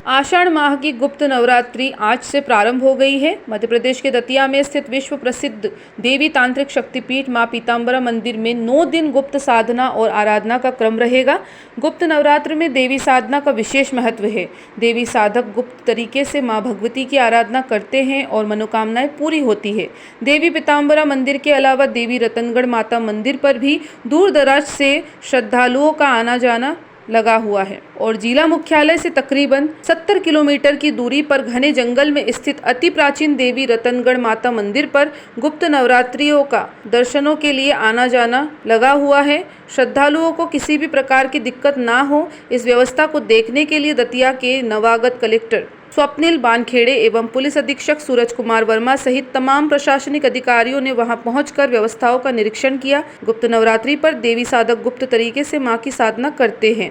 आषाढ़ माह की गुप्त नवरात्रि आज से प्रारंभ हो गई है। मध्य प्रदेश के दतिया में स्थित विश्व प्रसिद्ध देवी तांत्रिक शक्तिपीठ मां पीताम्बरा मंदिर में 9 दिन गुप्त साधना और आराधना का क्रम रहेगा। गुप्त नवरात्र में देवी साधना का विशेष महत्व है। देवी साधक गुप्त तरीके से मां भगवती की आराधना करते हैं और मनोकामनाएं पूरी होती है। देवी पीताम्बरा मंदिर के अलावा देवी रतनगढ़ माता मंदिर पर भी दूर दराज से श्रद्धालुओं का आना जाना लगा हुआ है और जिला मुख्यालय से तकरीबन 70 किलोमीटर की दूरी पर घने जंगल में स्थित अति प्राचीन देवी रतनगढ़ माता मंदिर पर गुप्त नवरात्रियों का दर्शनों के लिए आना जाना लगा हुआ है। श्रद्धालुओं को किसी भी प्रकार की दिक्कत ना हो, इस व्यवस्था को देखने के लिए दतिया के नवागत कलेक्टर स्वप्निल बानखेड़े एवं पुलिस अधीक्षक सूरज कुमार वर्मा सहित तमाम प्रशासनिक अधिकारियों ने वहां पहुंचकर व्यवस्थाओं का निरीक्षण किया। गुप्त नवरात्रि पर देवी साधक गुप्त तरीके से मां की साधना करते हैं।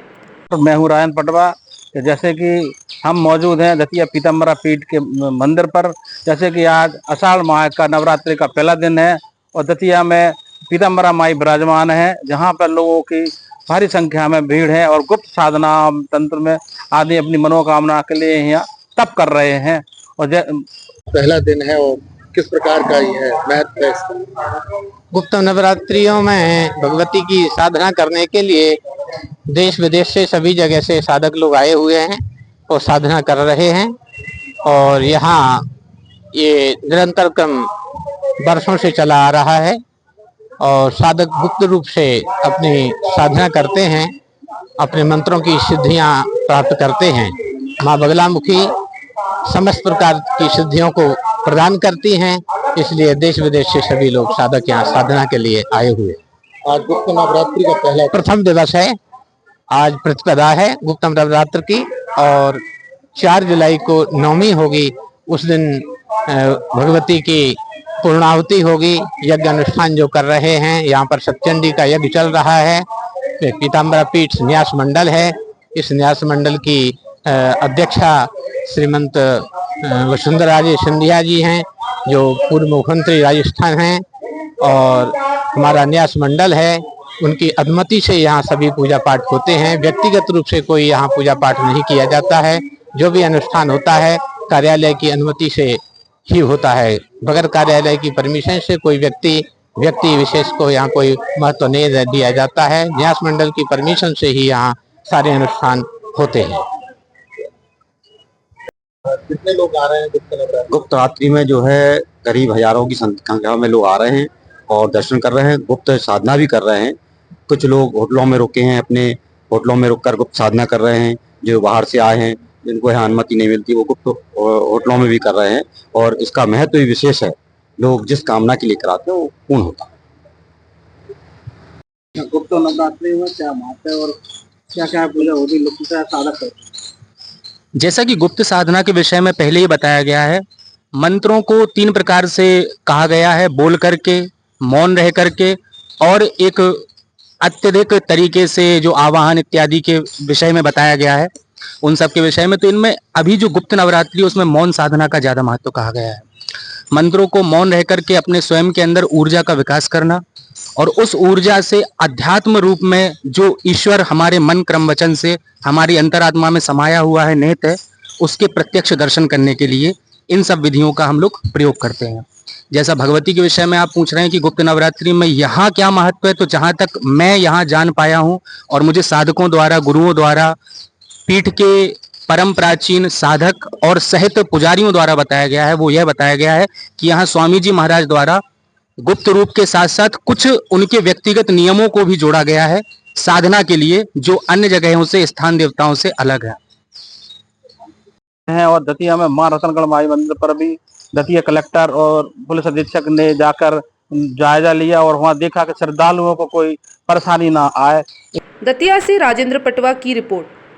तो मैं हूँ रायन पटवा। जैसे कि हम मौजूद हैं दतिया पीताम्बरा पीठ के मंदिर पर। जैसे कि आज आषाढ़ माह का नवरात्रि का पहला दिन है और दतिया में पीताम्बरा माई विराजमान है, जहाँ पर लोगों की भारी संख्या में भीड़ है और गुप्त साधना तंत्र में आदमी अपनी मनोकामना के लिए यहाँ तप कर रहे हैं। और पहला दिन है और किस प्रकार का ये है महत्व है इसका? गुप्त नवरात्रियों में भगवती की साधना करने के लिए देश विदेश से सभी जगह से साधक लोग आए हुए हैं और साधना कर रहे हैं। और यहाँ ये निरंतर क्रम वर्षों से चला आ रहा है और साधक गुप्त रूप से अपनी साधना करते हैं, अपने मंत्रों की सिद्धियां प्राप्त करते हैं। माँ बगलामुखी समस्त प्रकार की सिद्धियों को प्रदान करती हैं, इसलिए देश विदेश से सभी लोग साधक यहाँ साधना के लिए आए हुए। आज गुप्त नवरात्रि का प्रथम दिवस है, आज प्रतिपदा है गुप्त नवरात्र की और 4 जुलाई को नवमी होगी। उस दिन भगवती की पूर्णाहुति होगी। यज्ञ अनुष्ठान जो कर रहे हैं, यहाँ पर सत्यचंडी का यज्ञ चल रहा है। पीताम्बरा पीठ न्यास मंडल है। इस न्यास मंडल की अध्यक्षा श्रीमंत वसुंधरा जी सिंधिया जी हैं, जो पूर्व मुख्यमंत्री राजस्थान हैं, और हमारा न्यास मंडल है। उनकी अनुमति से यहाँ सभी पूजा पाठ होते हैं। व्यक्तिगत रूप से कोई यहाँ पूजा पाठ नहीं किया जाता है। जो भी अनुष्ठान होता है कार्यालय की अनुमति से ही होता है। बगैर कार्यालय की परमिशन से कोई व्यक्ति विशेष को यहाँ कोई महत्व नहीं दिया जाता है। न्यास मंडल की परमिशन से ही यहाँ सारे अनुष्ठान होते हैं। कितने लोग आ रहे हैं गुप्त रात्रि में? जो है करीब हजारों की संख्या में लोग आ रहे हैं और दर्शन कर रहे हैं, गुप्त साधना भी कर रहे हैं। कुछ लोग होटलों में रुके हैं, अपने होटलों में रुककर गुप्त साधना कर रहे हैं। जो बाहर से आए हैं, जिनको यहाँ अनुमति नहीं मिलती, वो गुप्त होटलों में भी कर रहे हैं। और इसका महत्व भी विशेष है। लोग जिस कामना के लिए कराते हैं वो पूर्ण होता है। गुप्त नवरात्रि में क्या महत्व है और क्या क्या पूजा होती है, साधक करते हैं? जैसा कि गुप्त साधना के विषय में पहले ही बताया गया है, मंत्रों को 3 प्रकार से कहा गया है, बोल करके, मौन रह करके और एक अत्यधिक तरीके से जो आवाहन इत्यादि के विषय में बताया गया है, उन सब के विषय में। तो इनमें अभी जो गुप्त नवरात्रि उसमें मौन साधना का ज़्यादा महत्व कहा गया है। मंत्रों को मौन रह करके अपने स्वयं के अंदर ऊर्जा का विकास करना और उस ऊर्जा से अध्यात्म रूप में जो ईश्वर हमारे मन क्रम वचन से हमारी अंतरात्मा में समाया हुआ है, निहित है, उसके प्रत्यक्ष दर्शन करने के लिए इन सब विधियों का हम लोग प्रयोग करते हैं। जैसा भगवती के विषय में आप पूछ रहे हैं कि गुप्त नवरात्रि में यहाँ क्या महत्व है, तो जहाँ तक मैं यहाँ जान पाया हूँ और मुझे साधकों द्वारा, गुरुओं द्वारा, पीठ के परम प्राचीन साधक और सहित पुजारियों द्वारा बताया गया है, वो यह बताया गया है कि यहाँ स्वामी जी महाराज द्वारा गुप्त रूप के साथ साथ कुछ उनके व्यक्तिगत नियमों को भी जोड़ा गया है साधना के लिए, जो अन्य जगहों से, स्थान देवताओं से अलग है। और दतिया में मां रतनगढ़ माई मंदिर पर भी दतिया कलेक्टर और पुलिस अधीक्षक ने जाकर जायजा लिया और वहां देखा कि श्रद्धालुओं को कोई परेशानी ना आए। दतिया से राजेंद्र पटवा की रिपोर्ट।